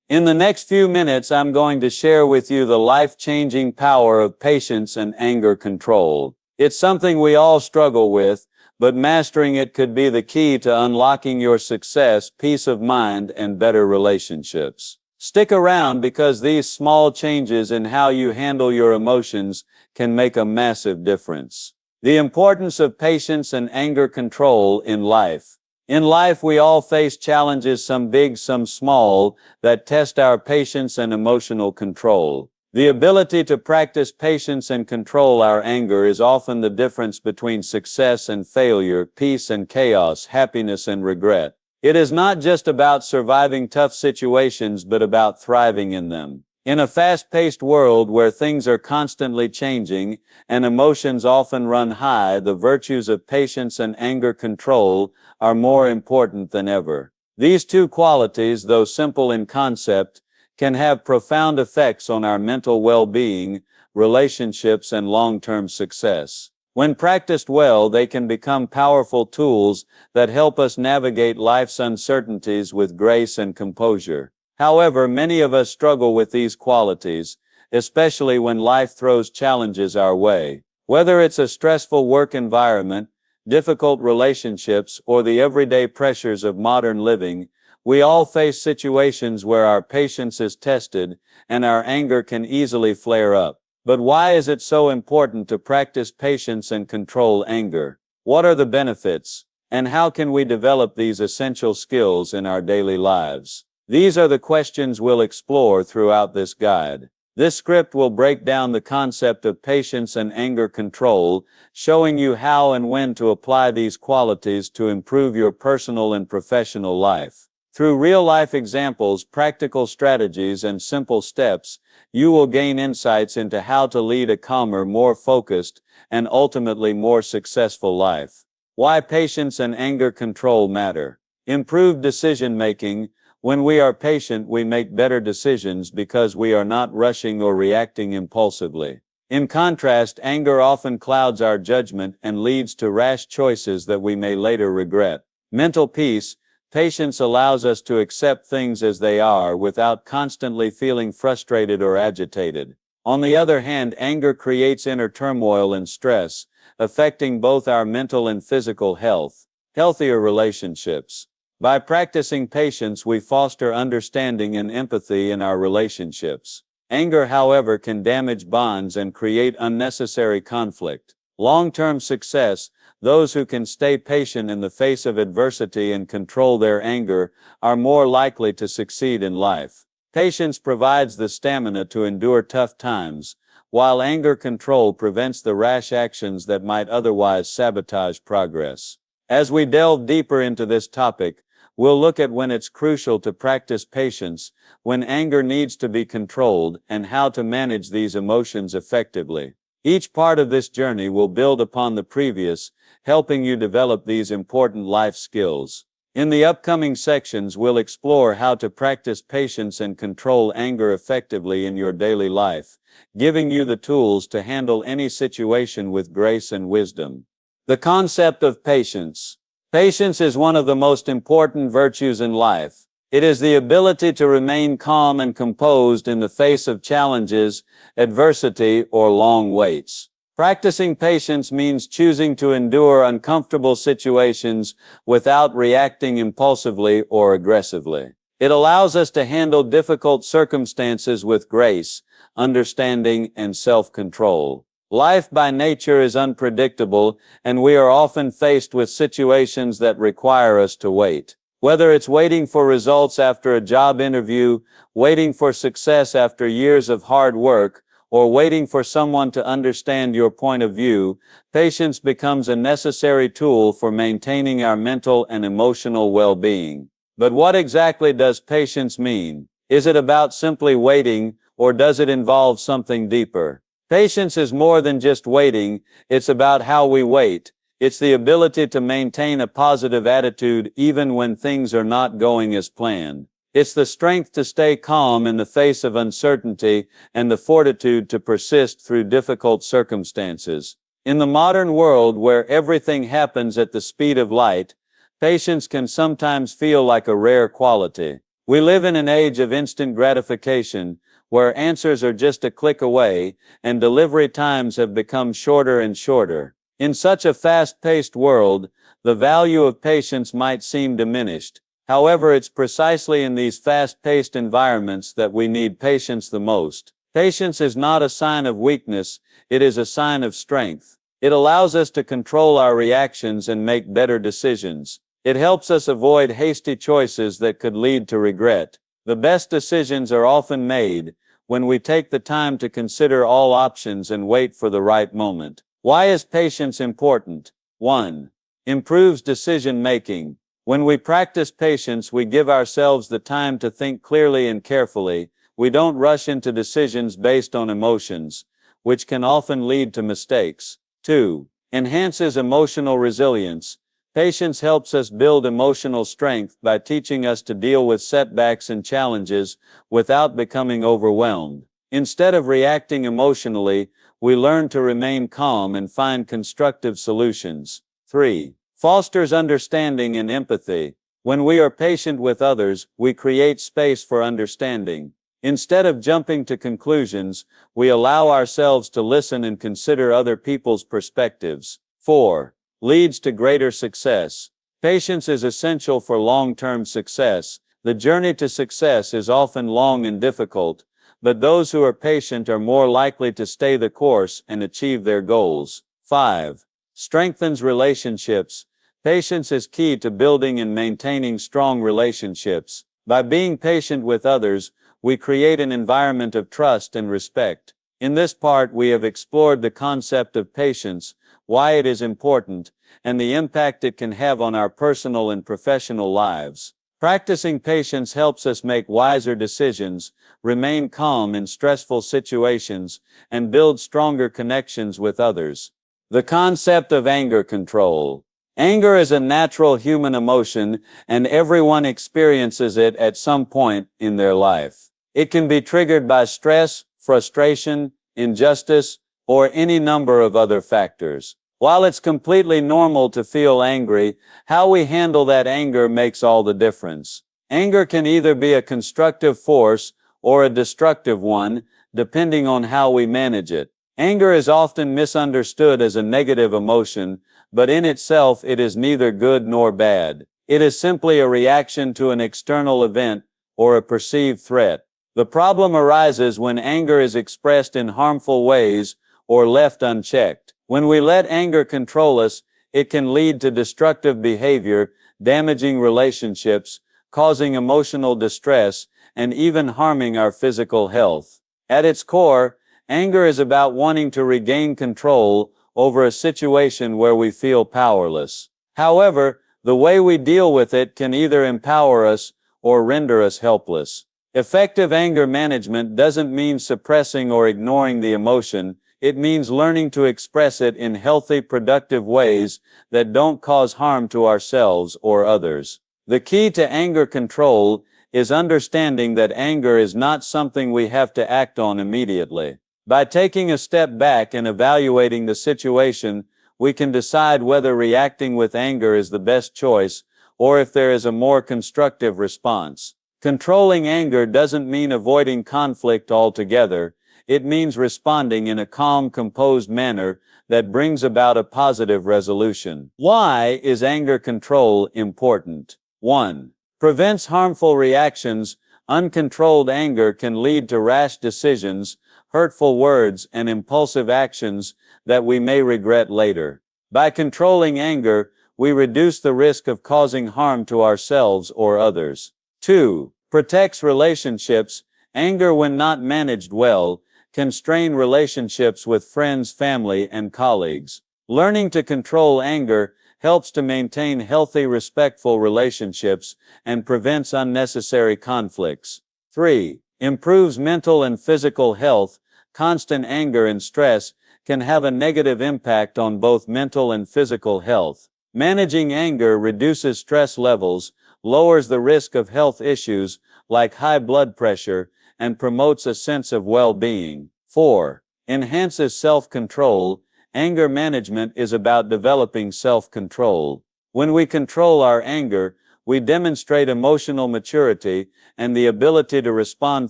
In the next few minutes, I'm going to share with you the life-changing power of patience and anger control. It's something we all struggle with, but mastering it could be the key to unlocking your success, peace of mind, and better relationships. Stick around because these small changes in how you handle your emotions can make a massive difference. The importance of patience and anger control in life. In life, we all face challenges, some big, some small, that test our patience and emotional control. The ability to practice patience and control our anger is often the difference between success and failure, peace and chaos, happiness and regret. It is not just about surviving tough situations, but about thriving in them. In a fast-paced world where things are constantly changing and emotions often run high, the virtues of patience and anger control are more important than ever. These two qualities, though simple in concept, can have profound effects on our mental well-being, relationships, and long-term success. When practiced well, they can become powerful tools that help us navigate life's uncertainties with grace and composure. However, many of us struggle with these qualities, especially when life throws challenges our way. Whether it's a stressful work environment, difficult relationships, or the everyday pressures of modern living, we all face situations where our patience is tested and our anger can easily flare up. But why is it so important to practice patience and control anger? What are the benefits? And how can we develop these essential skills in our daily lives? These are the questions we'll explore throughout this guide. This script will break down the concept of patience and anger control, showing you how and when to apply these qualities to improve your personal and professional life. Through real-life examples, practical strategies, and simple steps, you will gain insights into how to lead a calmer, more focused, and ultimately more successful life. Why patience and anger control matter. Improved decision-making. When we are patient, we make better decisions because we are not rushing or reacting impulsively. In contrast, anger often clouds our judgment and leads to rash choices that we may later regret. Mental peace. Patience allows us to accept things as they are without constantly feeling frustrated or agitated. On the other hand, anger creates inner turmoil and stress, affecting both our mental and physical health. Healthier relationships. By practicing patience, we foster understanding and empathy in our relationships. Anger, however, can damage bonds and create unnecessary conflict. Long-term success. Those who can stay patient in the face of adversity and control their anger are more likely to succeed in life. Patience provides the stamina to endure tough times, while anger control prevents the rash actions that might otherwise sabotage progress. As we delve deeper into this topic, we'll look at when it's crucial to practice patience, when anger needs to be controlled, and how to manage these emotions effectively. Each part of this journey will build upon the previous, helping you develop these important life skills. In the upcoming sections, we'll explore how to practice patience and control anger effectively in your daily life, giving you the tools to handle any situation with grace and wisdom. The concept of patience. Patience is one of the most important virtues in life. It is the ability to remain calm and composed in the face of challenges, adversity, or long waits. Practicing patience means choosing to endure uncomfortable situations without reacting impulsively or aggressively. It allows us to handle difficult circumstances with grace, understanding, and self-control. Life by nature is unpredictable, and we are often faced with situations that require us to wait. Whether it's waiting for results after a job interview, waiting for success after years of hard work, or waiting for someone to understand your point of view, patience becomes a necessary tool for maintaining our mental and emotional well-being. But what exactly does patience mean? Is it about simply waiting, or does it involve something deeper? Patience is more than just waiting, it's about how we wait. It's the ability to maintain a positive attitude even when things are not going as planned. It's the strength to stay calm in the face of uncertainty and the fortitude to persist through difficult circumstances. In the modern world where everything happens at the speed of light, patience can sometimes feel like a rare quality. We live in an age of instant gratification, where answers are just a click away, and delivery times have become shorter and shorter. In such a fast-paced world, the value of patience might seem diminished. However, it's precisely in these fast-paced environments that we need patience the most. Patience is not a sign of weakness, it is a sign of strength. It allows us to control our reactions and make better decisions. It helps us avoid hasty choices that could lead to regret. The best decisions are often made when we take the time to consider all options and wait for the right moment. Why is patience important? 1. Improves decision making. When we practice patience, we give ourselves the time to think clearly and carefully. We don't rush into decisions based on emotions, which can often lead to mistakes. 2. Enhances emotional resilience. Patience helps us build emotional strength by teaching us to deal with setbacks and challenges without becoming overwhelmed. Instead of reacting emotionally, we learn to remain calm and find constructive solutions. 3. Fosters understanding and empathy. When we are patient with others, we create space for understanding. Instead of jumping to conclusions, we allow ourselves to listen and consider other people's perspectives. 4. Leads to greater success. Patience is essential for long-term success. The journey to success is often long and difficult, but those who are patient are more likely to stay the course and achieve their goals. 5. Strengthens relationships. Patience is key to building and maintaining strong relationships. By being patient with others, we create an environment of trust and respect. In this part, we have explored the concept of patience, why it is important, and the impact it can have on our personal and professional lives. Practicing patience helps us make wiser decisions, remain calm in stressful situations, and build stronger connections with others. The concept of anger control. Anger is a natural human emotion, and everyone experiences it at some point in their life. It can be triggered by stress, frustration, injustice, or any number of other factors. While it's completely normal to feel angry, how we handle that anger makes all the difference. Anger can either be a constructive force or a destructive one, depending on how we manage it. Anger is often misunderstood as a negative emotion, but in itself it is neither good nor bad. It is simply a reaction to an external event or a perceived threat. The problem arises when anger is expressed in harmful ways or left unchecked. When we let anger control us, it can lead to destructive behavior, damaging relationships, causing emotional distress, and even harming our physical health. At its core, anger is about wanting to regain control over a situation where we feel powerless. However, the way we deal with it can either empower us or render us helpless. Effective anger management doesn't mean suppressing or ignoring the emotion. It means learning to express it in healthy, productive ways that don't cause harm to ourselves or others. The key to anger control is understanding that anger is not something we have to act on immediately. By taking a step back and evaluating the situation, we can decide whether reacting with anger is the best choice or if there is a more constructive response. Controlling anger doesn't mean avoiding conflict altogether. It means responding in a calm, composed manner that brings about a positive resolution. Why is anger control important? 1. Prevents harmful reactions. Uncontrolled anger can lead to rash decisions, hurtful words, and impulsive actions that we may regret later. By controlling anger, we reduce the risk of causing harm to ourselves or others. 2. Protects relationships. Anger, when not managed well, can strain relationships with friends, family, and colleagues. Learning to control anger helps to maintain healthy, respectful relationships and prevents unnecessary conflicts. 3. Improves mental and physical health. Constant anger and stress can have a negative impact on both mental and physical health. Managing anger reduces stress levels, lowers the risk of health issues like high blood pressure, and promotes a sense of well-being. 4. Enhances self-control. Anger management is about developing self-control. When we control our anger, we demonstrate emotional maturity and the ability to respond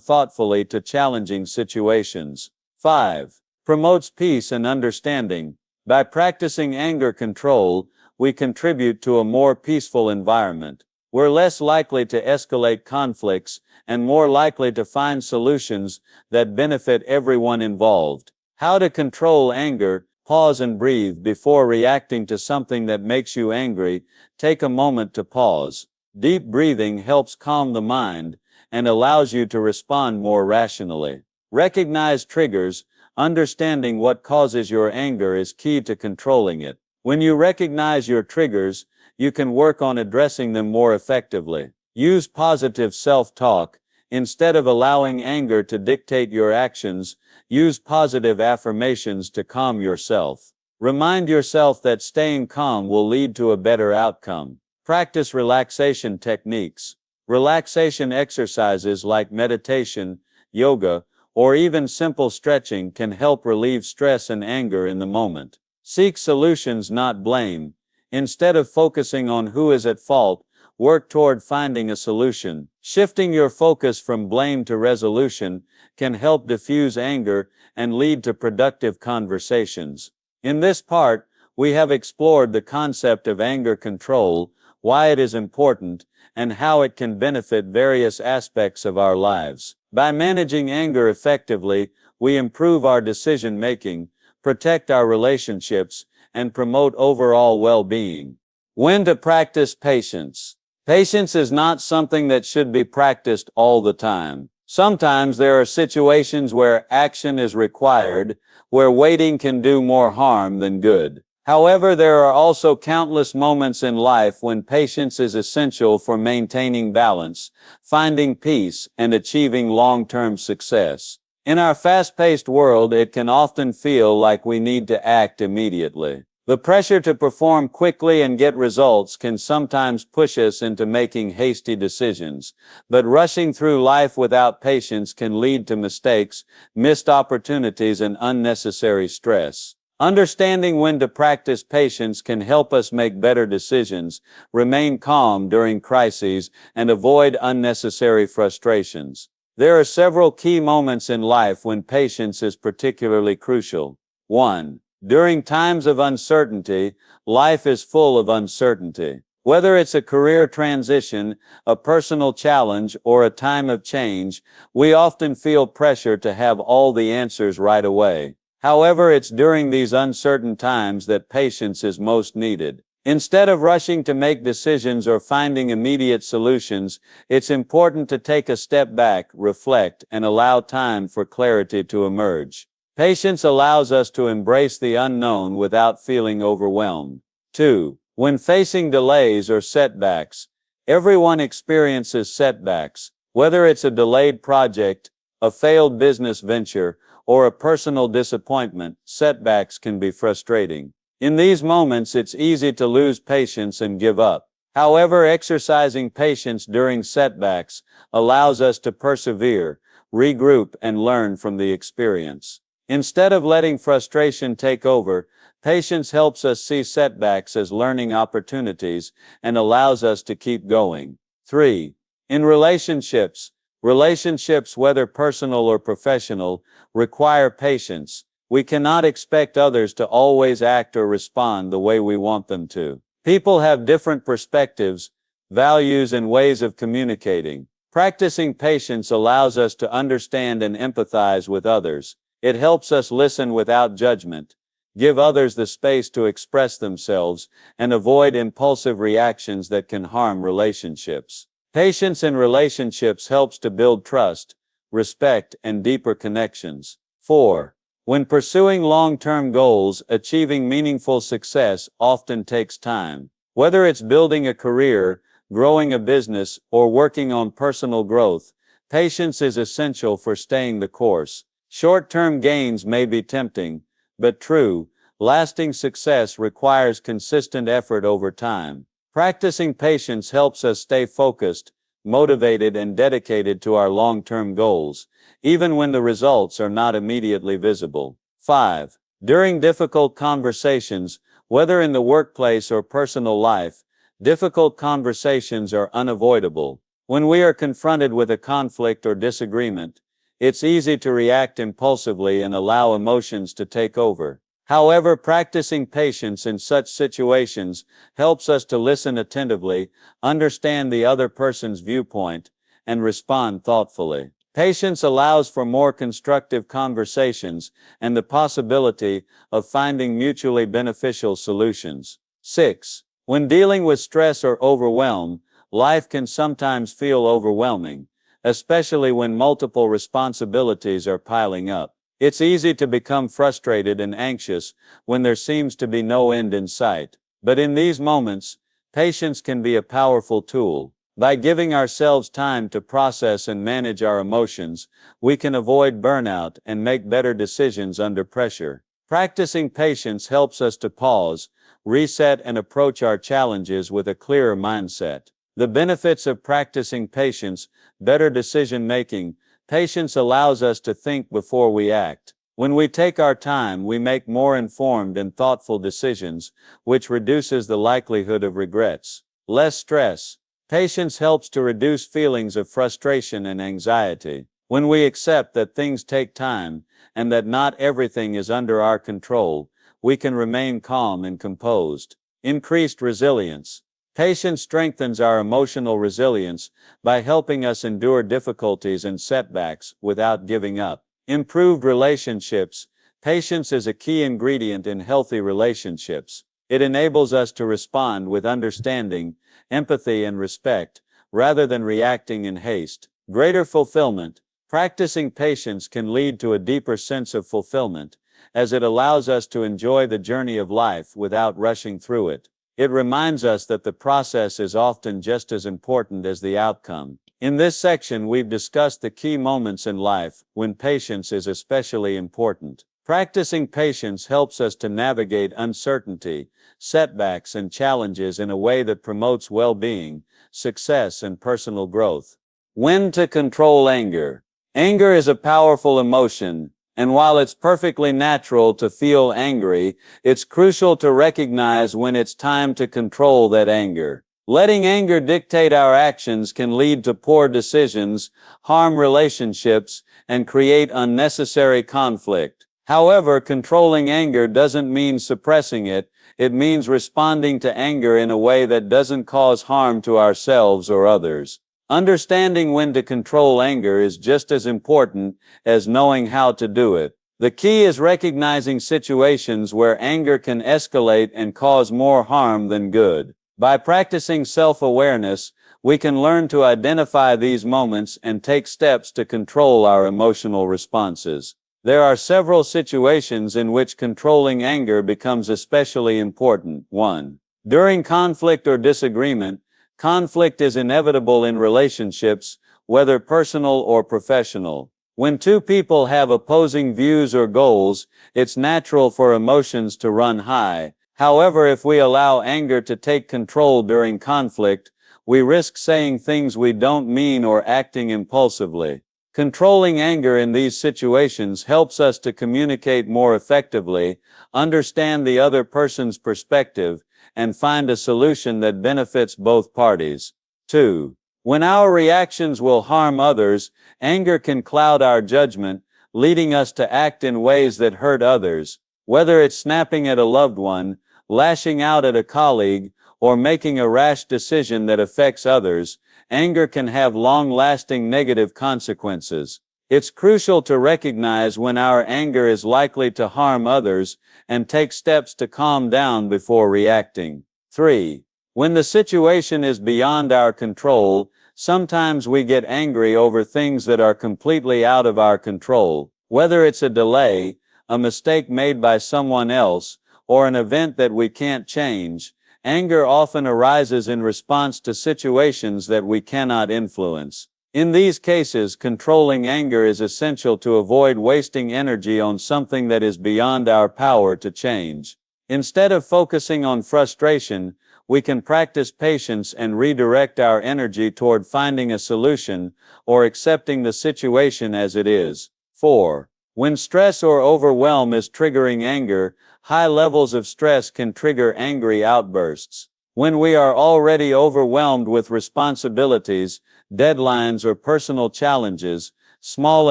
thoughtfully to challenging situations. 5. Promotes peace and understanding. By practicing anger control, we contribute to a more peaceful environment. We're less likely to escalate conflicts and more likely to find solutions that benefit everyone involved. How to control anger. Pause and breathe before reacting to something that makes you angry. Take a moment to pause. Deep breathing helps calm the mind and allows you to respond more rationally. Recognize triggers. Understanding what causes your anger is key to controlling it. When you recognize your triggers, you can work on addressing them more effectively. Use positive self-talk. Instead of allowing anger to dictate your actions, use positive affirmations to calm yourself. Remind yourself that staying calm will lead to a better outcome. Practice relaxation techniques. Relaxation exercises like meditation, yoga, or even simple stretching can help relieve stress and anger in the moment. Seek solutions, not blame. Instead of focusing on who is at fault, work toward finding a solution. Shifting your focus from blame to resolution can help diffuse anger and lead to productive conversations. In this part, we have explored the concept of anger control, why it is important, and how it can benefit various aspects of our lives. By managing anger effectively, we improve our decision-making, protect our relationships, and promote overall well-being. When to practice patience. Patience is not something that should be practiced all the time. Sometimes there are situations where action is required, where waiting can do more harm than good. However, there are also countless moments in life when patience is essential for maintaining balance, finding peace, and achieving long-term success. In our fast-paced world, it can often feel like we need to act immediately. The pressure to perform quickly and get results can sometimes push us into making hasty decisions, but rushing through life without patience can lead to mistakes, missed opportunities, and unnecessary stress. Understanding when to practice patience can help us make better decisions, remain calm during crises, and avoid unnecessary frustrations. There are several key moments in life when patience is particularly crucial. 1. During times of uncertainty, life is full of uncertainty. Whether it's a career transition, a personal challenge, or a time of change, we often feel pressure to have all the answers right away. However, it's during these uncertain times that patience is most needed. Instead of rushing to make decisions or finding immediate solutions, it's important to take a step back, reflect, and allow time for clarity to emerge. Patience allows us to embrace the unknown without feeling overwhelmed. 2. When facing delays or setbacks, everyone experiences setbacks. Whether it's a delayed project, a failed business venture, or a personal disappointment, setbacks can be frustrating. In these moments, it's easy to lose patience and give up. However, exercising patience during setbacks allows us to persevere, regroup, and learn from the experience. Instead of letting frustration take over, patience helps us see setbacks as learning opportunities and allows us to keep going. 3. In relationships, whether personal or professional, require patience. We cannot expect others to always act or respond the way we want them to. People have different perspectives, values, and ways of communicating. Practicing patience allows us to understand and empathize with others. It helps us listen without judgment, give others the space to express themselves, and avoid impulsive reactions that can harm relationships. Patience in relationships helps to build trust, respect, and deeper connections. 4. When pursuing long-term goals, achieving meaningful success often takes time. Whether it's building a career, growing a business, or working on personal growth, patience is essential for staying the course. Short-term gains may be tempting, but true, lasting success requires consistent effort over time. Practicing patience helps us stay focused, motivated, and dedicated to our long-term goals, even when the results are not immediately visible. 5. During difficult conversations, whether in the workplace or personal life, Difficult conversations are unavoidable. When we are confronted with a conflict or disagreement, it's easy to react impulsively and allow emotions to take over. However, practicing patience in such situations helps us to listen attentively, understand the other person's viewpoint, and respond thoughtfully. Patience allows for more constructive conversations and the possibility of finding mutually beneficial solutions. 6. When dealing with stress or overwhelm, life can sometimes feel overwhelming, especially when multiple responsibilities are piling up. It's easy to become frustrated and anxious when there seems to be no end in sight. But in these moments, patience can be a powerful tool. By giving ourselves time to process and manage our emotions, we can avoid burnout and make better decisions under pressure. Practicing patience helps us to pause, reset, and approach our challenges with a clearer mindset. The benefits of practicing patience: better decision making. Patience allows us to think before we act. When we take our time, we make more informed and thoughtful decisions, which reduces the likelihood of regrets. Less stress. Patience helps to reduce feelings of frustration and anxiety. When we accept that things take time and that not everything is under our control, we can remain calm and composed. Increased resilience. Patience strengthens our emotional resilience by helping us endure difficulties and setbacks without giving up. Improved relationships. Patience is a key ingredient in healthy relationships. It enables us to respond with understanding, empathy, and respect, rather than reacting in haste. Greater fulfillment. Practicing patience can lead to a deeper sense of fulfillment, as it allows us to enjoy the journey of life without rushing through it. It reminds us that the process is often just as important as the outcome. In this section, we've discussed the key moments in life when patience is especially important. Practicing patience helps us to navigate uncertainty, setbacks, and challenges in a way that promotes well-being, success, and personal growth. When to control anger. Anger is a powerful emotion, and while it's perfectly natural to feel angry, it's crucial to recognize when it's time to control that anger. Letting anger dictate our actions can lead to poor decisions, harm relationships, and create unnecessary conflict. However, controlling anger doesn't mean suppressing it. It means responding to anger in a way that doesn't cause harm to ourselves or others. Understanding when to control anger is just as important as knowing how to do it. The key is recognizing situations where anger can escalate and cause more harm than good. By practicing self-awareness, we can learn to identify these moments and take steps to control our emotional responses. There are several situations in which controlling anger becomes especially important. 1. During conflict or disagreement. Conflict is inevitable in relationships, whether personal or professional. When two people have opposing views or goals, it's natural for emotions to run high. However, if we allow anger to take control during conflict, we risk saying things we don't mean or acting impulsively. Controlling anger in these situations helps us to communicate more effectively, understand the other person's perspective, and find a solution that benefits both parties. 2. When our reactions will harm others, anger can cloud our judgment, leading us to act in ways that hurt others. Whether it's snapping at a loved one, lashing out at a colleague, or making a rash decision that affects others, anger can have long-lasting negative consequences. It's crucial to recognize when our anger is likely to harm others and take steps to calm down before reacting. 3. When the situation is beyond our control, sometimes we get angry over things that are completely out of our control. Whether it's a delay, a mistake made by someone else, or an event that we can't change, anger often arises in response to situations that we cannot influence. In these cases, controlling anger is essential to avoid wasting energy on something that is beyond our power to change. Instead of focusing on frustration, we can practice patience and redirect our energy toward finding a solution or accepting the situation as it is. 4. When stress or overwhelm is triggering anger, high levels of stress can trigger angry outbursts. When we are already overwhelmed with responsibilities, deadlines, or personal challenges, small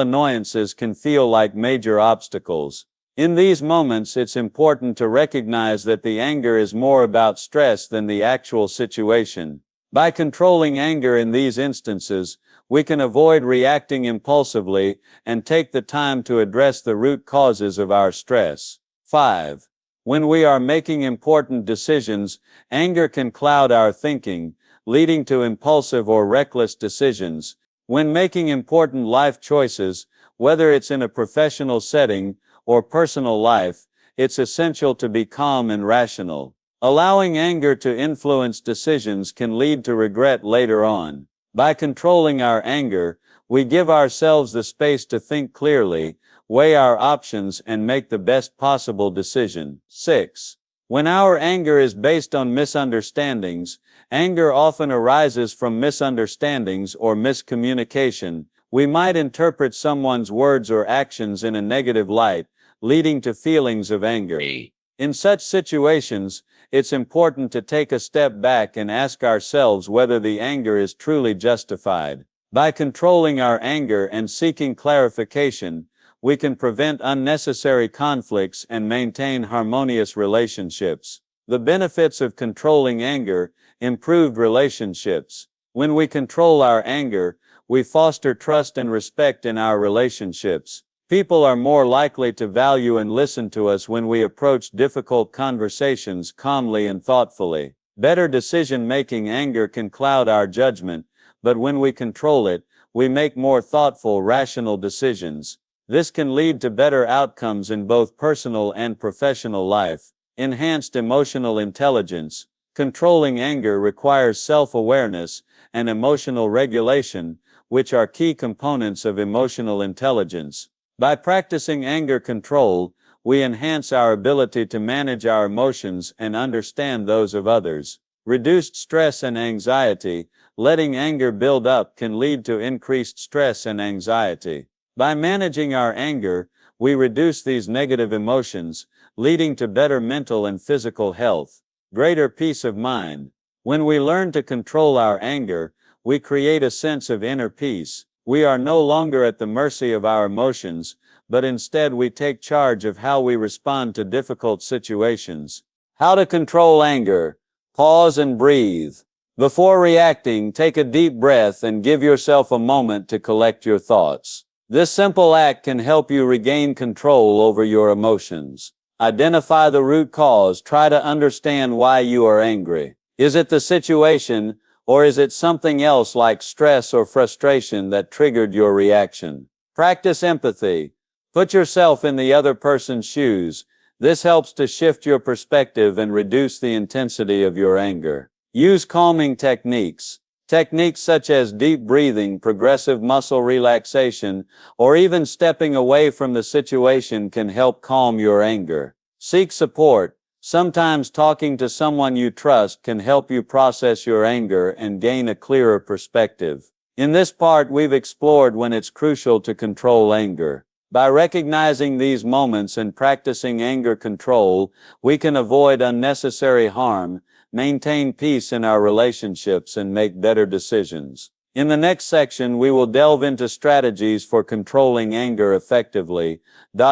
annoyances can feel like major obstacles. In these moments, it's important to recognize that the anger is more about stress than the actual situation. By controlling anger in these instances, we can avoid reacting impulsively and take the time to address the root causes of our stress. 5. When we are making important decisions, anger can cloud our thinking, leading to impulsive or reckless decisions. When making important life choices, whether it's in a professional setting or personal life, it's essential to be calm and rational. Allowing anger to influence decisions can lead to regret later on. By controlling our anger, we give ourselves the space to think clearly, weigh our options, and make the best possible decision. 6. When our anger is based on misunderstandings, anger often arises from misunderstandings or miscommunication. We might interpret someone's words or actions in a negative light, leading to feelings of anger. In such situations, it's important to take a step back and ask ourselves whether the anger is truly justified. By controlling our anger and seeking clarification, we can prevent unnecessary conflicts and maintain harmonious relationships. The benefits of controlling anger: improved relationships. When we control our anger, we foster trust and respect in our relationships. People are more likely to value and listen to us when we approach difficult conversations calmly and thoughtfully. Better decision-making: anger can cloud our judgment, but when we control it, we make more thoughtful, rational decisions. This can lead to better outcomes in both personal and professional life. Enhanced emotional intelligence. Controlling anger requires self-awareness and emotional regulation, which are key components of emotional intelligence. By practicing anger control, we enhance our ability to manage our emotions and understand those of others. Reduced stress and anxiety. Letting anger build up can lead to increased stress and anxiety. By managing our anger, we reduce these negative emotions, leading to better mental and physical health. Greater peace of mind. When we learn to control our anger, we create a sense of inner peace. We are no longer at the mercy of our emotions, but instead we take charge of how we respond to difficult situations. How to control anger. Pause and breathe. Before reacting, take a deep breath and give yourself a moment to collect your thoughts. This simple act can help you regain control over your emotions. Identify the root cause. Try to understand why you are angry. Is it the situation, or is it something else like stress or frustration that triggered your reaction? Practice empathy. Put yourself in the other person's shoes. This helps to shift your perspective and reduce the intensity of your anger. Use calming techniques. Techniques such as deep breathing, progressive muscle relaxation, or even stepping away from the situation can help calm your anger. Seek support. Sometimes talking to someone you trust can help you process your anger and gain a clearer perspective. In this part, we've explored when it's crucial to control anger. By recognizing these moments and practicing anger control, we can avoid unnecessary harm, maintain peace in our relationships, and make better decisions. In the next section, we will delve into strategies for controlling anger effectively.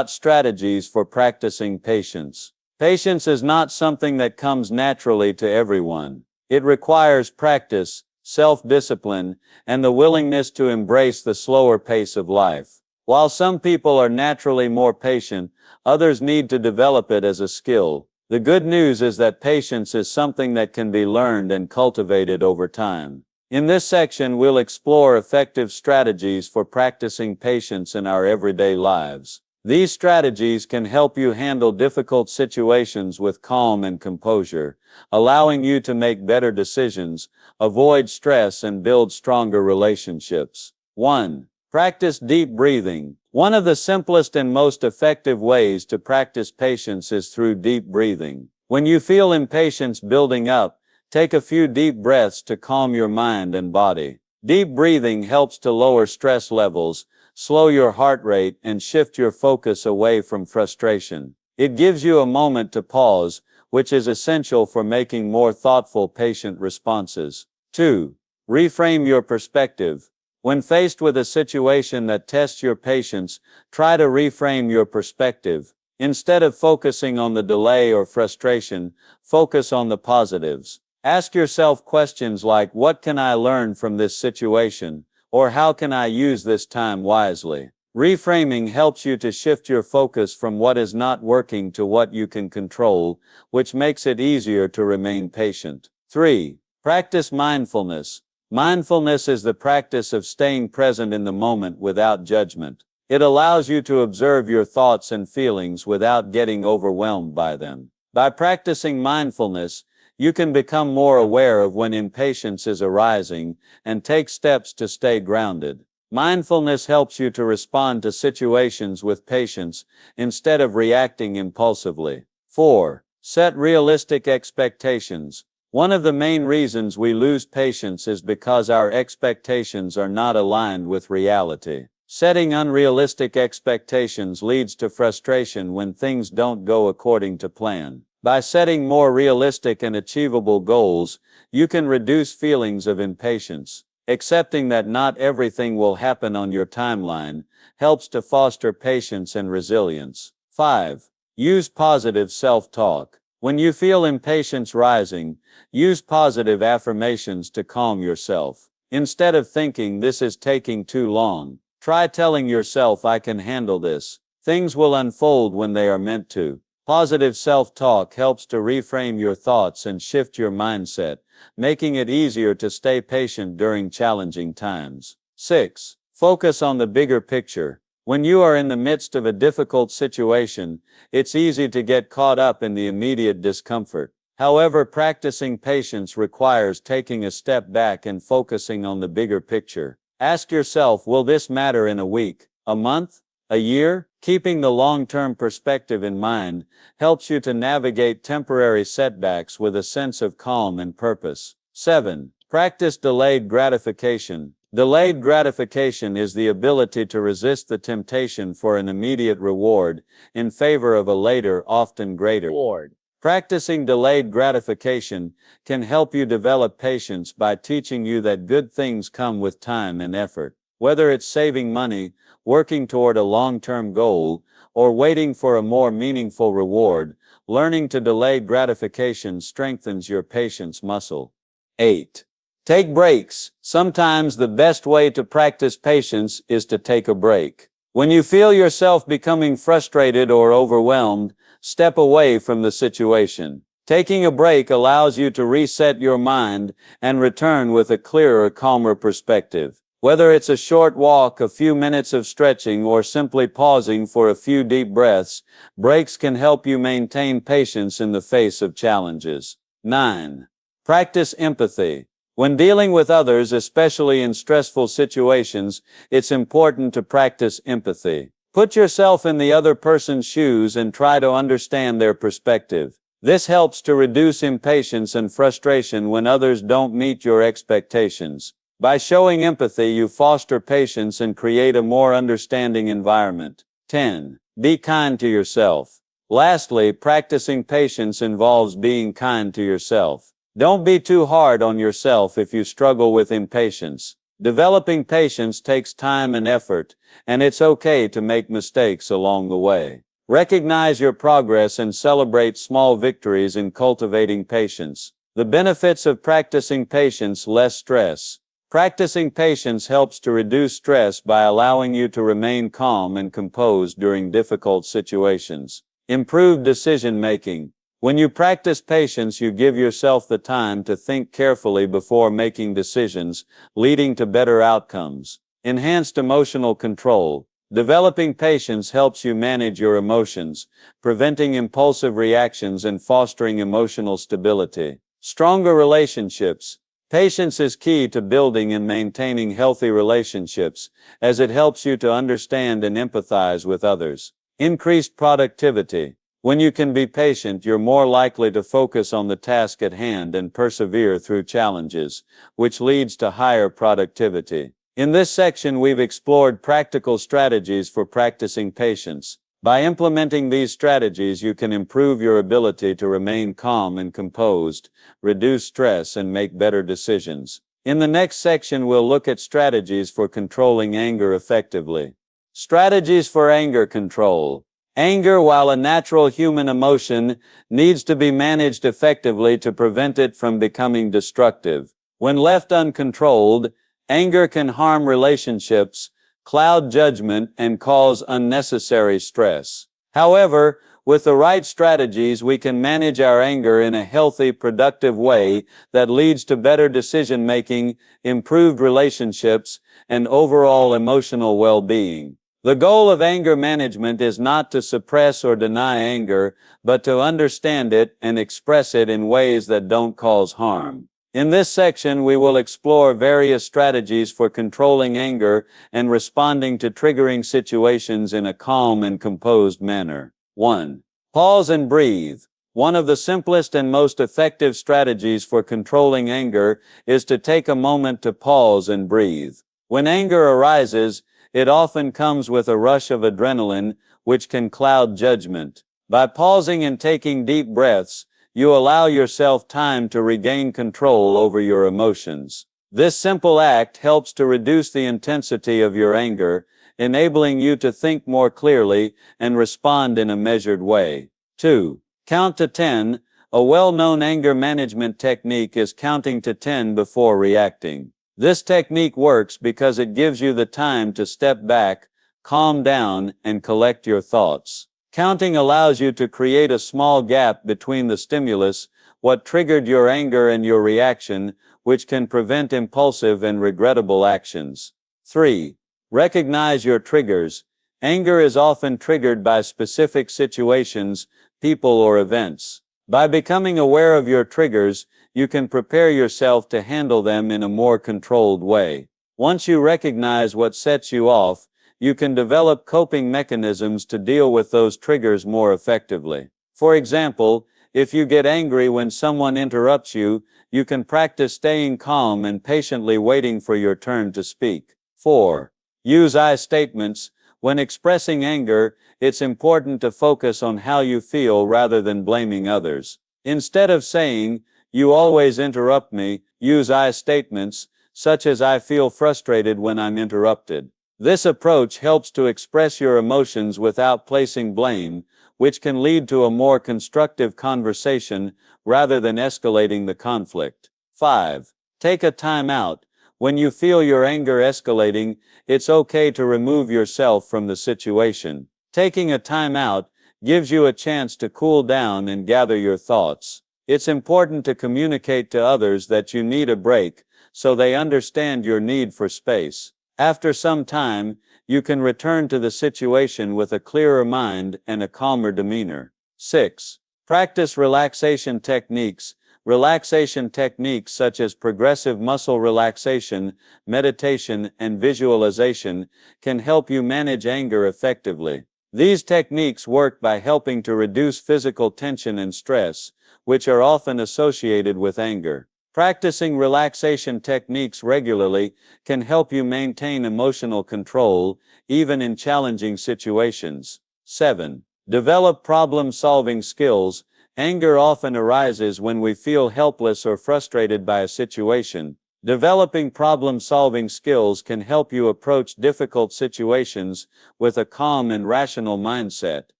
Strategies for practicing patience. Patience is not something that comes naturally to everyone. It requires practice, self-discipline, and the willingness to embrace the slower pace of life. While some people are naturally more patient, others need to develop it as a skill. The good news is that patience is something that can be learned and cultivated over time. In this section, we'll explore effective strategies for practicing patience in our everyday lives. These strategies can help you handle difficult situations with calm and composure, allowing you to make better decisions, avoid stress, and build stronger relationships. 1. Practice deep breathing. One of the simplest and most effective ways to practice patience is through deep breathing. When you feel impatience building up, take a few deep breaths to calm your mind and body. Deep breathing helps to lower stress levels, slow your heart rate, and shift your focus away from frustration. It gives you a moment to pause, which is essential for making more thoughtful patient responses. 2. Reframe your perspective. When faced with a situation that tests your patience, try to reframe your perspective. Instead of focusing on the delay or frustration, focus on the positives. Ask yourself questions like, what can I learn from this situation? Or how can I use this time wisely? Reframing helps you to shift your focus from what is not working to what you can control, which makes it easier to remain patient. 3. Practice mindfulness. Mindfulness is the practice of staying present in the moment without judgment. It allows you to observe your thoughts and feelings without getting overwhelmed by them. By practicing mindfulness, you can become more aware of when impatience is arising and take steps to stay grounded. Mindfulness helps you to respond to situations with patience instead of reacting impulsively. 4. Set realistic expectations. One of the main reasons we lose patience is because our expectations are not aligned with reality. Setting unrealistic expectations leads to frustration when things don't go according to plan. By setting more realistic and achievable goals, you can reduce feelings of impatience. Accepting that not everything will happen on your timeline helps to foster patience and resilience. 5. Use positive self-talk. When you feel impatience rising, use positive affirmations to calm yourself. Instead of thinking this is taking too long, try telling yourself, I can handle this. Things will unfold when they are meant to. Positive self-talk helps to reframe your thoughts and shift your mindset, making it easier to stay patient during challenging times. 6. Focus on the bigger picture. When you are in the midst of a difficult situation, it's easy to get caught up in the immediate discomfort. However, practicing patience requires taking a step back and focusing on the bigger picture. Ask yourself, will this matter in a week, a month, a year? Keeping the long-term perspective in mind helps you to navigate temporary setbacks with a sense of calm and purpose. 7. Practice delayed gratification. Delayed gratification is the ability to resist the temptation for an immediate reward in favor of a later, often greater reward. Practicing delayed gratification can help you develop patience by teaching you that good things come with time and effort. Whether it's saving money, working toward a long-term goal, or waiting for a more meaningful reward, learning to delay gratification strengthens your patience muscle. 8. Take breaks. Sometimes the best way to practice patience is to take a break. When you feel yourself becoming frustrated or overwhelmed, step away from the situation. Taking a break allows you to reset your mind and return with a clearer, calmer perspective. Whether it's a short walk, a few minutes of stretching, or simply pausing for a few deep breaths, breaks can help you maintain patience in the face of challenges. 9. Practice empathy. When dealing with others, especially in stressful situations, it's important to practice empathy. Put yourself in the other person's shoes and try to understand their perspective. This helps to reduce impatience and frustration when others don't meet your expectations. By showing empathy, you foster patience and create a more understanding environment. 10. Be kind to yourself. Lastly, practicing patience involves being kind to yourself. Don't be too hard on yourself if you struggle with impatience. Developing patience takes time and effort, and it's okay to make mistakes along the way. Recognize your progress and celebrate small victories in cultivating patience. The benefits of practicing patience: less stress. Practicing patience helps to reduce stress by allowing you to remain calm and composed during difficult situations. Improved decision making. When you practice patience, you give yourself the time to think carefully before making decisions, leading to better outcomes. Enhanced emotional control. Developing patience helps you manage your emotions, preventing impulsive reactions and fostering emotional stability. Stronger relationships. Patience is key to building and maintaining healthy relationships, as it helps you to understand and empathize with others. Increased productivity. When you can be patient, you're more likely to focus on the task at hand and persevere through challenges, which leads to higher productivity. In this section, we've explored practical strategies for practicing patience. By implementing these strategies, you can improve your ability to remain calm and composed, reduce stress, and make better decisions. In the next section, we'll look at strategies for controlling anger effectively. Strategies for anger control. Anger, while a natural human emotion, needs to be managed effectively to prevent it from becoming destructive. When left uncontrolled, anger can harm relationships, cloud judgment, and cause unnecessary stress. However, with the right strategies, we can manage our anger in a healthy, productive way that leads to better decision-making, improved relationships, and overall emotional well-being. The goal of anger management is not to suppress or deny anger, but to understand it and express it in ways that don't cause harm. In this section, we will explore various strategies for controlling anger and responding to triggering situations in a calm and composed manner. 1. Pause and breathe. One of the simplest and most effective strategies for controlling anger is to take a moment to pause and breathe. When anger arises, it often comes with a rush of adrenaline, which can cloud judgment. By pausing and taking deep breaths, you allow yourself time to regain control over your emotions. This simple act helps to reduce the intensity of your anger, enabling you to think more clearly and respond in a measured way. 2. Count to 10. A well-known anger management technique is counting to 10 before reacting. This technique works because it gives you the time to step back, calm down, and collect your thoughts. Counting allows you to create a small gap between the stimulus, what triggered your anger, and your reaction, which can prevent impulsive and regrettable actions. 3. Recognize your triggers. Anger is often triggered by specific situations, people, or events. By becoming aware of your triggers, you can prepare yourself to handle them in a more controlled way. Once you recognize what sets you off, you can develop coping mechanisms to deal with those triggers more effectively. For example, if you get angry when someone interrupts you, you can practice staying calm and patiently waiting for your turn to speak. 4. Use I statements. When expressing anger, it's important to focus on how you feel rather than blaming others. Instead of saying, "You always interrupt me," use I statements, such as "I feel frustrated when I'm interrupted." This approach helps to express your emotions without placing blame, which can lead to a more constructive conversation rather than escalating the conflict. 5. Take a time out. When you feel your anger escalating, it's okay to remove yourself from the situation. Taking a time out gives you a chance to cool down and gather your thoughts. It's important to communicate to others that you need a break, so they understand your need for space. After some time, you can return to the situation with a clearer mind and a calmer demeanor. 6. Practice relaxation techniques. Relaxation techniques such as progressive muscle relaxation, meditation, and visualization can help you manage anger effectively. These techniques work by helping to reduce physical tension and stress, which are often associated with anger. Practicing relaxation techniques regularly can help you maintain emotional control, even in challenging situations. 7. Develop problem-solving skills. Anger often arises when we feel helpless or frustrated by a situation. Developing problem-solving skills can help you approach difficult situations with a calm and rational mindset.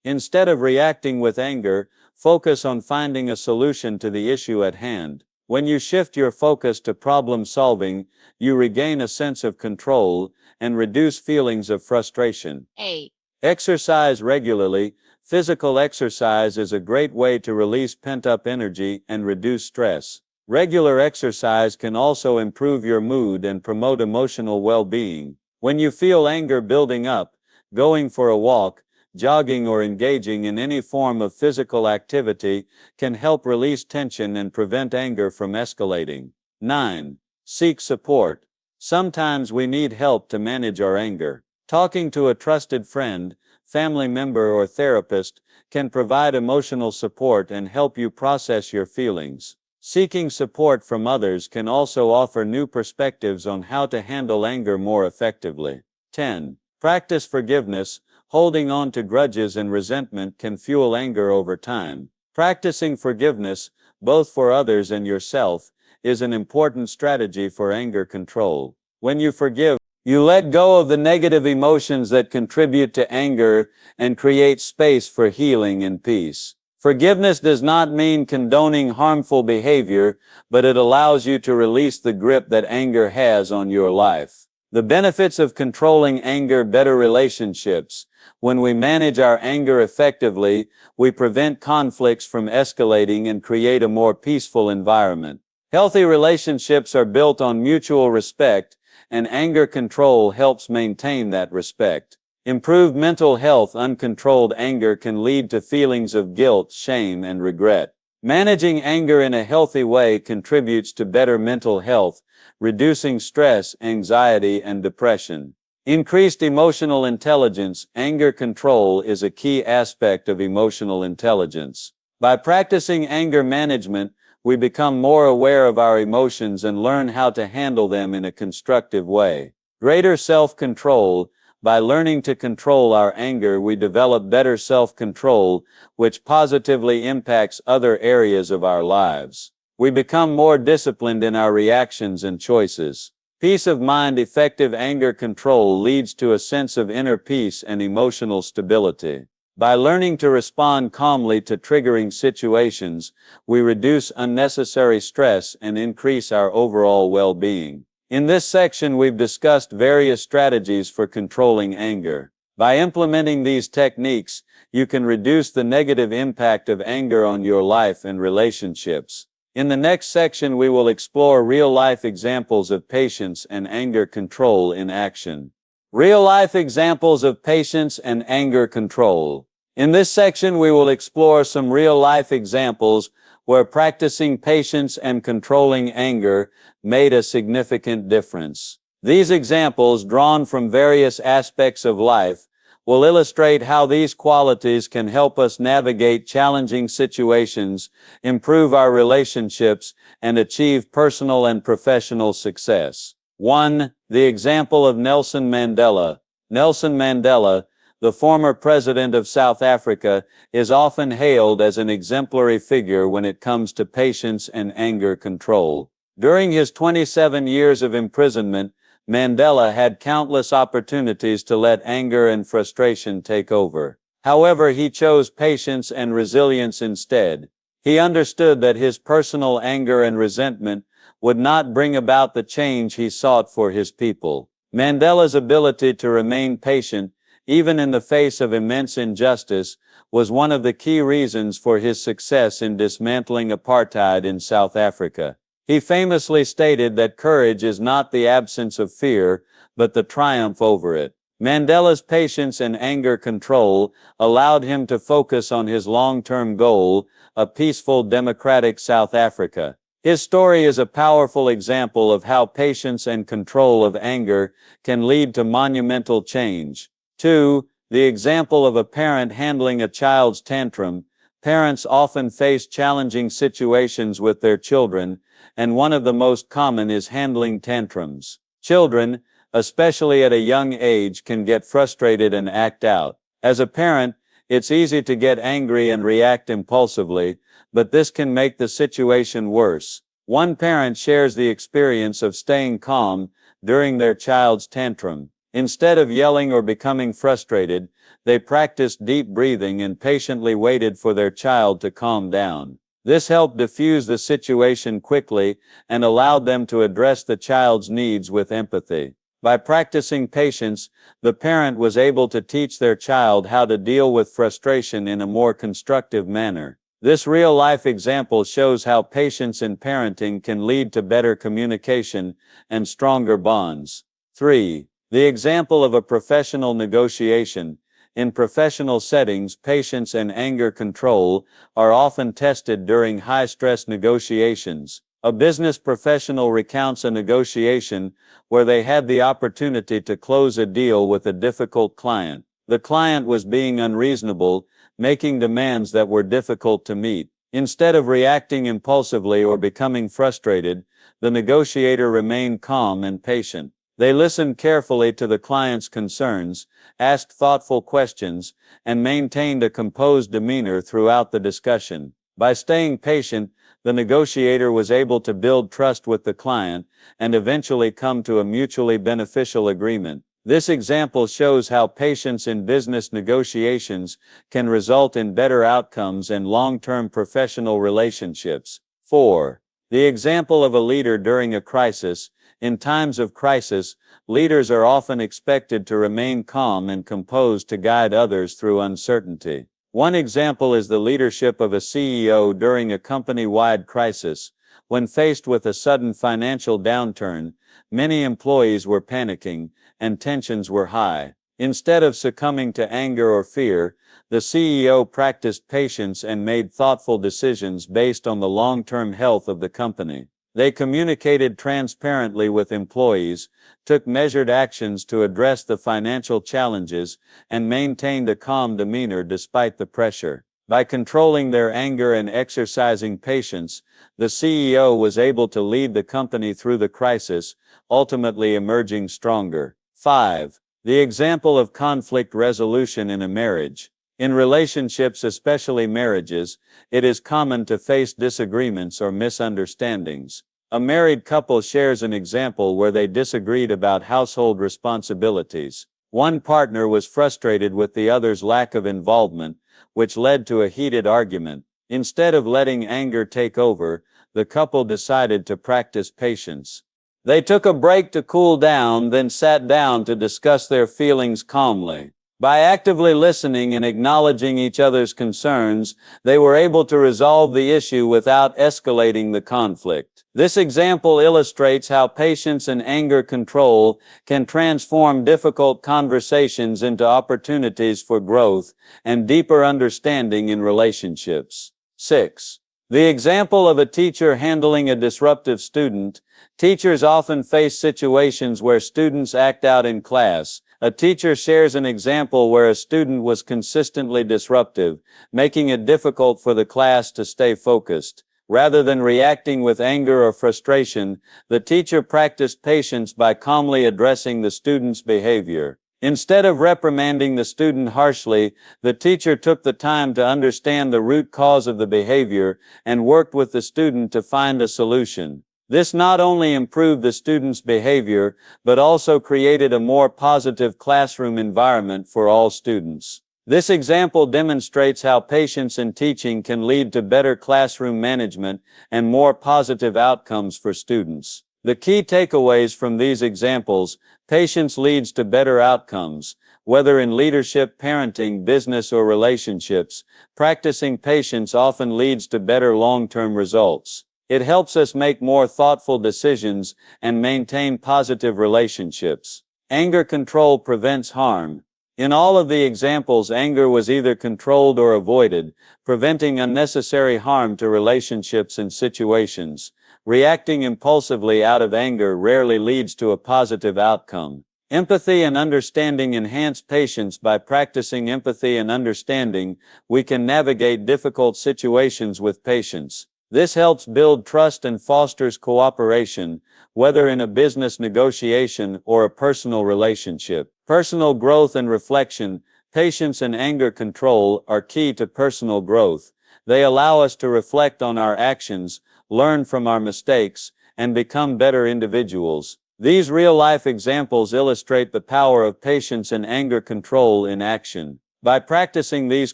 Instead of reacting with anger, focus on finding a solution to the issue at hand. When you shift your focus to problem solving, you regain a sense of control and reduce feelings of frustration. 8. Exercise regularly. Physical exercise is a great way to release pent-up energy and reduce stress. Regular exercise can also improve your mood and promote emotional well-being. When you feel anger building up, going for a walk, jogging, or engaging in any form of physical activity can help release tension and prevent anger from escalating. 9. Seek support. Sometimes we need help to manage our anger. Talking to a trusted friend, family member, or therapist can provide emotional support and help you process your feelings. Seeking support from others can also offer new perspectives on how to handle anger more effectively. 10. Practice forgiveness. Holding on to grudges and resentment can fuel anger over time. Practicing forgiveness, both for others and yourself, is an important strategy for anger control. When you forgive, you let go of the negative emotions that contribute to anger and create space for healing and peace. Forgiveness does not mean condoning harmful behavior, but it allows you to release the grip that anger has on your life. The benefits of controlling anger: better relationships. When we manage our anger effectively, we prevent conflicts from escalating and create a more peaceful environment. Healthy relationships are built on mutual respect, and anger control helps maintain that respect. Improved mental health. Uncontrolled anger can lead to feelings of guilt, shame, and regret. Managing anger in a healthy way contributes to better mental health, reducing stress, anxiety, and depression. Increased emotional intelligence. Anger control is a key aspect of emotional intelligence. By practicing anger management, we become more aware of our emotions and learn how to handle them in a constructive way. Greater self-control. By learning to control our anger, we develop better self-control, which positively impacts other areas of our lives. We become more disciplined in our reactions and choices. Peace of mind. Effective anger control leads to a sense of inner peace and emotional stability. By learning to respond calmly to triggering situations, we reduce unnecessary stress and increase our overall well-being. In this section, we've discussed various strategies for controlling anger. By implementing these techniques, you can reduce the negative impact of anger on your life and relationships. In the next section, we will explore real-life examples of patience and anger control in action. Real-life examples of patience and anger control. In this section, we will explore some real-life examples where practicing patience and controlling anger made a significant difference. These examples, drawn from various aspects of life, will illustrate how these qualities can help us navigate challenging situations, improve our relationships, and achieve personal and professional success. 1. The example of Nelson Mandela. Nelson Mandela, the former president of South Africa, is often hailed as an exemplary figure when it comes to patience and anger control. During his 27 years of imprisonment, Mandela had countless opportunities to let anger and frustration take over. However, he chose patience and resilience instead. He understood that his personal anger and resentment would not bring about the change he sought for his people. Mandela's ability to remain patient, even in the face of immense injustice, was one of the key reasons for his success in dismantling apartheid in South Africa. He famously stated that courage is not the absence of fear, but the triumph over it. Mandela's patience and anger control allowed him to focus on his long-term goal, a peaceful, democratic South Africa. His story is a powerful example of how patience and control of anger can lead to monumental change. 2. The example of a parent handling a child's tantrum. Parents often face challenging situations with their children, and one of the most common is handling tantrums. Children, especially at a young age, can get frustrated and act out. As a parent, it's easy to get angry and react impulsively, but this can make the situation worse. One parent shares the experience of staying calm during their child's tantrum. Instead of yelling or becoming frustrated, they practiced deep breathing and patiently waited for their child to calm down. This helped diffuse the situation quickly and allowed them to address the child's needs with empathy. By practicing patience, the parent was able to teach their child how to deal with frustration in a more constructive manner. This real-life example shows how patience in parenting can lead to better communication and stronger bonds. 3. The example of a professional negotiation. In professional settings, patience and anger control are often tested during high-stress negotiations. A business professional recounts a negotiation where they had the opportunity to close a deal with a difficult client. The client was being unreasonable, making demands that were difficult to meet. Instead of reacting impulsively or becoming frustrated, the negotiator remained calm and patient. They listened carefully to the client's concerns, asked thoughtful questions, and maintained a composed demeanor throughout the discussion. By staying patient, the negotiator was able to build trust with the client and eventually come to a mutually beneficial agreement. This example shows how patience in business negotiations can result in better outcomes and long-term professional relationships. 4. The example of a leader during a crisis. In times of crisis, leaders are often expected to remain calm and composed to guide others through uncertainty. One example is the leadership of a CEO during a company-wide crisis. When faced with a sudden financial downturn, many employees were panicking, and tensions were high. Instead of succumbing to anger or fear, the CEO practiced patience and made thoughtful decisions based on the long-term health of the company. They communicated transparently with employees, took measured actions to address the financial challenges, and maintained a calm demeanor despite the pressure. By controlling their anger and exercising patience, the CEO was able to lead the company through the crisis, ultimately emerging stronger. 5. The example of conflict resolution in a marriage. In relationships, especially marriages, it is common to face disagreements or misunderstandings. A married couple shares an example where they disagreed about household responsibilities. One partner was frustrated with the other's lack of involvement, which led to a heated argument. Instead of letting anger take over, the couple decided to practice patience. They took a break to cool down, then sat down to discuss their feelings calmly. By actively listening and acknowledging each other's concerns, they were able to resolve the issue without escalating the conflict. This example illustrates how patience and anger control can transform difficult conversations into opportunities for growth and deeper understanding in relationships. 6. The example of a teacher handling a disruptive student. Teachers often face situations where students act out in class. A teacher shares an example where a student was consistently disruptive, making it difficult for the class to stay focused. Rather than reacting with anger or frustration, the teacher practiced patience by calmly addressing the student's behavior. Instead of reprimanding the student harshly, the teacher took the time to understand the root cause of the behavior and worked with the student to find a solution. This not only improved the student's behavior, but also created a more positive classroom environment for all students. This example demonstrates how patience in teaching can lead to better classroom management and more positive outcomes for students. The key takeaways from these examples: patience leads to better outcomes. Whether in leadership, parenting, business, or relationships, practicing patience often leads to better long-term results. It helps us make more thoughtful decisions and maintain positive relationships. Anger control prevents harm. In all of the examples, anger was either controlled or avoided, preventing unnecessary harm to relationships and situations. Reacting impulsively out of anger rarely leads to a positive outcome. Empathy and understanding enhance patience. By practicing empathy and understanding, we can navigate difficult situations with patience. This helps build trust and fosters cooperation, whether in a business negotiation or a personal relationship. Personal growth and reflection. Patience and anger control are key to personal growth. They allow us to reflect on our actions, learn from our mistakes, and become better individuals. These real-life examples illustrate the power of patience and anger control in action. By practicing these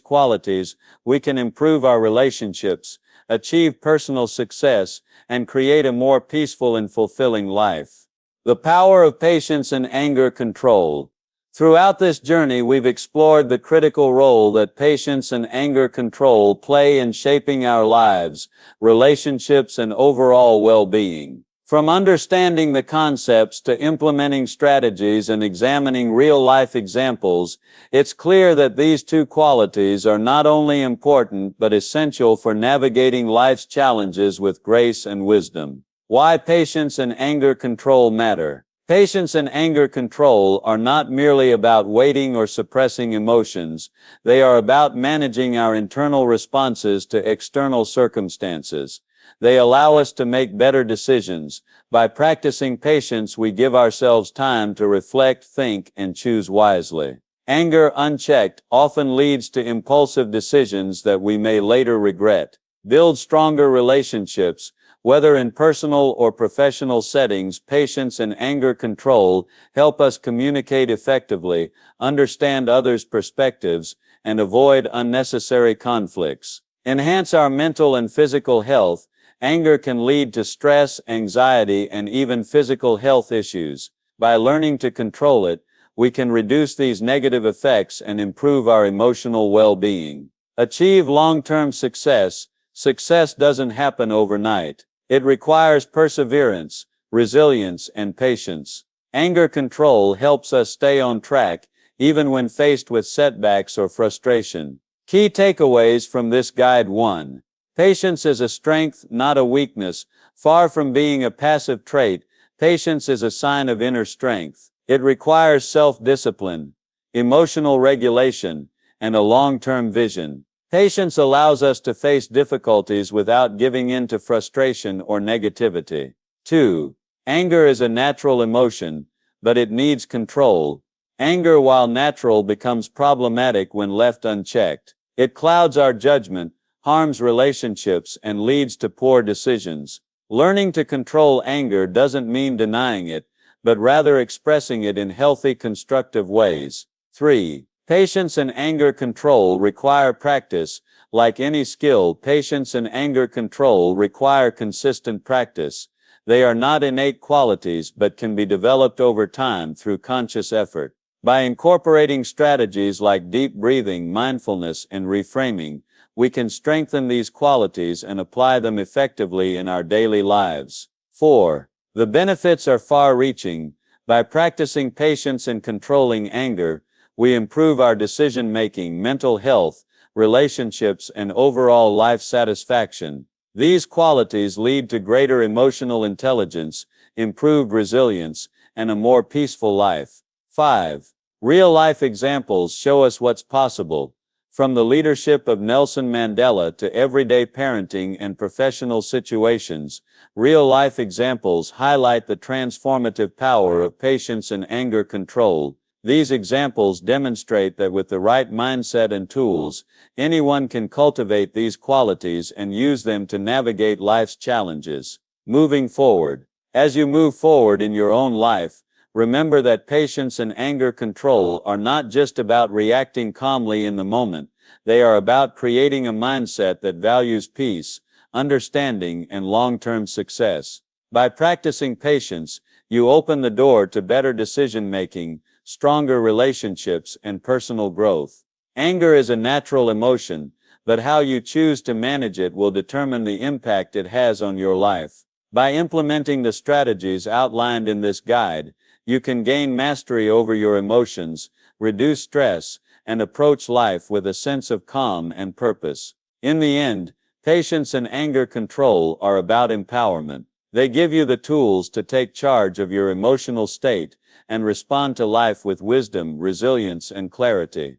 qualities, we can improve our relationships, achieve personal success, and create a more peaceful and fulfilling life. The power of patience and anger control. Throughout this journey, we've explored the critical role that patience and anger control play in shaping our lives, relationships, and overall well-being. From understanding the concepts to implementing strategies and examining real-life examples, it's clear that these two qualities are not only important but essential for navigating life's challenges with grace and wisdom. Why patience and anger control matter. Patience and anger control are not merely about waiting or suppressing emotions. They are about managing our internal responses to external circumstances. They allow us to make better decisions. By practicing patience, we give ourselves time to reflect, think, and choose wisely. Anger unchecked often leads to impulsive decisions that we may later regret. Build stronger relationships. Whether in personal or professional settings, patience and anger control help us communicate effectively, understand others' perspectives, and avoid unnecessary conflicts. Enhance our mental and physical health. Anger can lead to stress, anxiety, and even physical health issues. By learning to control it, we can reduce these negative effects and improve our emotional well-being. Achieve long-term success. Success doesn't happen overnight. It requires perseverance, resilience, and patience. Anger control helps us stay on track, even when faced with setbacks or frustration. Key takeaways from this guide: 1. Patience is a strength, not a weakness. Far from being a passive trait, patience is a sign of inner strength. It requires self-discipline, emotional regulation, and a long-term vision. Patience allows us to face difficulties without giving in to frustration or negativity. 2. Anger is a natural emotion, but it needs control. Anger, while natural, becomes problematic when left unchecked. It clouds our judgment, harms relationships, and leads to poor decisions. Learning to control anger doesn't mean denying it, but rather expressing it in healthy, constructive ways. 3. Patience and anger control require practice. Like any skill, patience and anger control require consistent practice. They are not innate qualities but can be developed over time through conscious effort. By incorporating strategies like deep breathing, mindfulness, and reframing, we can strengthen these qualities and apply them effectively in our daily lives. 4. The benefits are far-reaching. By practicing patience and controlling anger, we improve our decision-making, mental health, relationships, and overall life satisfaction. These qualities lead to greater emotional intelligence, improved resilience, and a more peaceful life. 5. Real-life examples show us what's possible. From the leadership of Nelson Mandela to everyday parenting and professional situations, real-life examples highlight the transformative power of patience and anger control. These examples demonstrate that with the right mindset and tools, anyone can cultivate these qualities and use them to navigate life's challenges. Moving forward. As you move forward in your own life, remember that patience and anger control are not just about reacting calmly in the moment. They are about creating a mindset that values peace, understanding, and long-term success. By practicing patience, you open the door to better decision-making, stronger relationships, and personal growth. Anger is a natural emotion, but how you choose to manage it will determine the impact it has on your life. By implementing the strategies outlined in this guide, you can gain mastery over your emotions, reduce stress, and approach life with a sense of calm and purpose. In the end, patience and anger control are about empowerment. They give you the tools to take charge of your emotional state and respond to life with wisdom, resilience, and clarity.